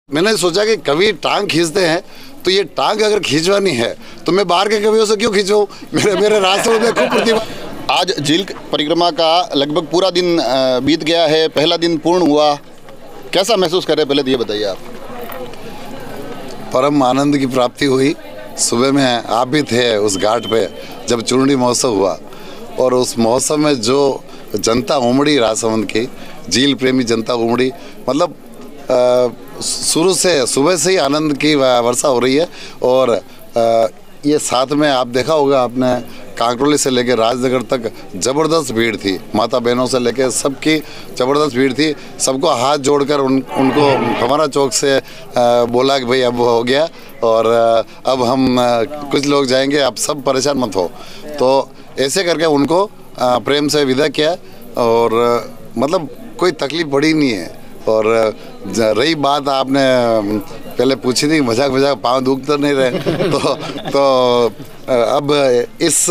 मैंने सोचा कि कवि टांग खींचते हैं तो ये टांग अगर खींचवानी है तो मैं बाहर के कवियों से क्यों खींचूं। मेरे रास्ते में खूब प्रतिभा। आज झील परिक्रमा का लगभग पूरा दिन बीत गया है, पहला दिन पूर्ण हुआ, कैसा महसूस कर रहे हैं पहले तो ये बताइए आप। परम आनंद की प्राप्ति हुई। सुबह में आप भी थे उस घाट पे जब चूरनी महोत्सव हुआ और उस महोत्सव में जो जनता उमड़ी राजसमंद की, झील प्रेमी जनता उमड़ी, मतलब शुरू से सुबह से ही आनंद की वर्षा हो रही है। और ये साथ में आप देखा होगा आपने, कांकरोली से लेकर राजनगर तक ज़बरदस्त भीड़ थी, माता बहनों से लेकर सबकी ज़बरदस्त भीड़ थी। सबको हाथ जोड़कर उनको हमारा चौक से बोला कि भाई अब हो गया और अब हम कुछ लोग जाएंगे, आप सब परेशान मत हो। तो ऐसे करके उनको प्रेम से विदा किया और मतलब कोई तकलीफ पड़ी नहीं है। और रही बात आपने पहले पूछी थी, मजाक पाँव दुख तो नहीं रहे तो अब इस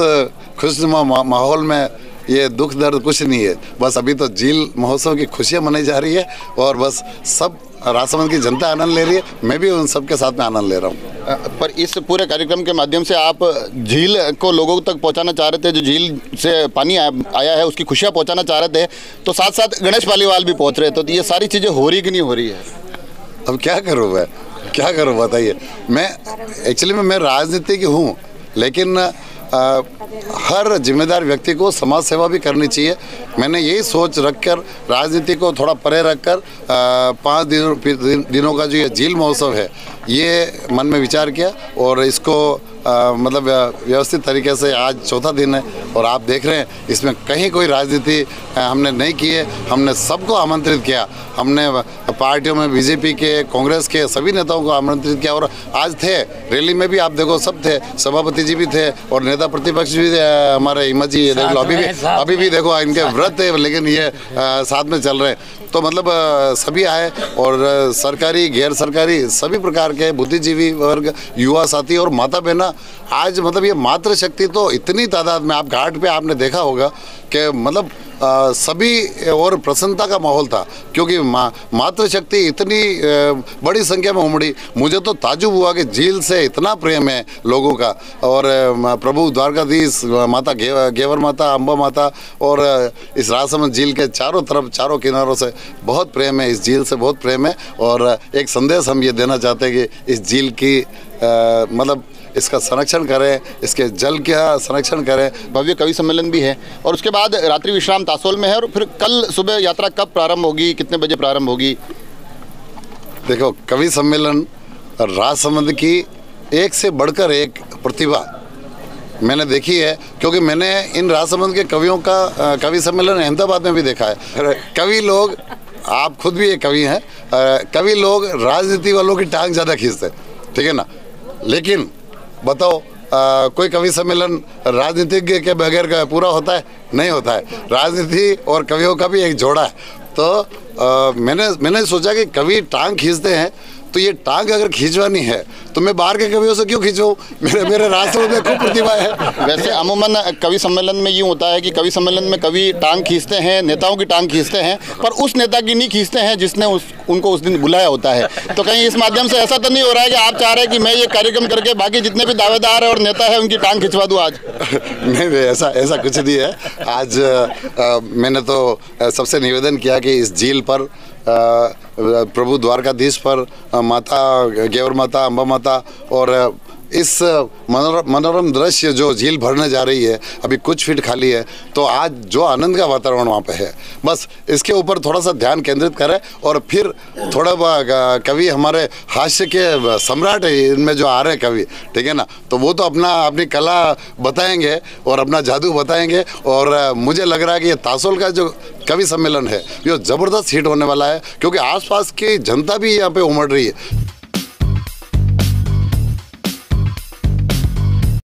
खुशनुमा माहौल में ये दुख दर्द कुछ नहीं है। बस अभी तो झील महोत्सव की खुशियाँ मनाई जा रही है और बस सब राजसमंद की जनता आनंद ले रही है, मैं भी उन सब के साथ में आनंद ले रहा हूँ। पर इस पूरे कार्यक्रम के माध्यम से आप झील को लोगों तक पहुंचाना चाह रहे थे, जो झील से पानी आया है उसकी खुशियां पहुंचाना चाह रहे थे, तो साथ साथ गणेश पालीवाल भी पहुंच रहे थे। तो ये सारी चीज़ें हो रही कि नहीं हो रही है? अब क्या करूँ मैं, क्या करूँ बताइए। मैं एक्चुअली मैं राजनीति की हूँ, लेकिन हर जिम्मेदार व्यक्ति को समाज सेवा भी करनी चाहिए। मैंने यही सोच रखकर राजनीति को थोड़ा परे रखकर 5 दिनों का जो ये झील महोत्सव है ये मन में विचार किया और इसको मतलब व्यवस्थित तरीके से आज चौथा दिन है और आप देख रहे हैं इसमें कहीं कोई राजनीति हमने नहीं की है। हमने सबको आमंत्रित किया, हमने पार्टियों में बीजेपी के, कांग्रेस के सभी नेताओं को आमंत्रित किया और आज थे रैली में भी, आप देखो सब थे, सभापति जी भी थे और नेता प्रतिपक्ष भी थे, हमारे हिम्मत जी देख लो, अभी भी देखो इनके व्रत है लेकिन ये साथ में चल रहे हैं। तो मतलब सभी आए और सरकारी गैर सरकारी सभी प्रकार के बुद्धिजीवी वर्ग, युवा साथी और माता बहना। आज मतलब ये मातृ शक्ति तो इतनी तादाद में, आप घाट पे आपने देखा होगा कि मतलब सभी और प्रसन्नता का माहौल था क्योंकि मातृशक्ति इतनी बड़ी संख्या में उमड़ी। मुझे तो ताजुब हुआ कि झील से इतना प्रेम है लोगों का और प्रभु द्वारकाधीश माता गेवर माता, अम्बा माता और इस राजसमंद झील के चारों तरफ, चारों किनारों से बहुत प्रेम है, इस झील से बहुत प्रेम है। और एक संदेश हम ये देना चाहते हैं कि इस झील की मतलब इसका संरक्षण करें, इसके जल का संरक्षण करें। भव्य कवि सम्मेलन भी है और उसके बाद रात्रि विश्राम तासोल में है और फिर कल सुबह यात्रा कब प्रारंभ होगी, कितने बजे प्रारंभ होगी? देखो, कवि सम्मेलन राजसमंद की एक से बढ़कर एक प्रतिभा मैंने देखी है क्योंकि मैंने इन राजसमंद के कवियों का कवि सम्मेलन अहमदाबाद में भी देखा है। कवि लोग, आप खुद भी एक कवि हैं, कवि लोग राजनीति वालों की टांग ज़्यादा खींचते, ठीक है ना। लेकिन बताओ कोई कवि सम्मेलन राजनीतिज्ञ के बगैर का पूरा होता है? नहीं होता है। राजनीति और कवियों का भी एक जोड़ा है। तो मैंने सोचा कि कवि टांग खींचते हैं तो ये टांग अगर खींचवानी है तो मैं बाहर के कवियों से क्यों खींचूं। मेरे रास्ते में खूब प्रतिभा है। वैसे अमूमन कवि सम्मेलन में यूँ होता है कि कवि सम्मेलन में कवि टांग खींचते हैं, नेताओं की टांग खींचते हैं, पर उस नेता की नहीं खींचते हैं जिसने उनको उस दिन बुलाया होता है। तो कहीं इस माध्यम से ऐसा तो नहीं हो रहा है कि आप चाह रहे हैं कि मैं ये कार्यक्रम करके बाकी जितने भी दावेदार है और नेता है उनकी टांग खिंचवा दूँ आज? नहीं, ऐसा कुछ नहीं है। आज मैंने तो सबसे निवेदन किया कि इस झील पर प्रभु द्वारकाधीश पर माता गेवर माता, अम्बा माता और इस मनोरम दृश्य जो झील भरने जा रही है, अभी कुछ फीट खाली है, तो आज जो आनंद का वातावरण वहाँ पे है, बस इसके ऊपर थोड़ा सा ध्यान केंद्रित करें। और फिर थोड़ा कवि हमारे हास्य के सम्राट है इनमें जो आ रहे हैं कवि, ठीक है ना, तो वो तो अपनी कला बताएंगे और अपना जादू बताएंगे। और मुझे लग रहा है कि ये तासोल का जो कवि सम्मेलन है ये ज़बरदस्त हिट होने वाला है क्योंकि आसपास की जनता भी यहाँ पे उमड़ रही है।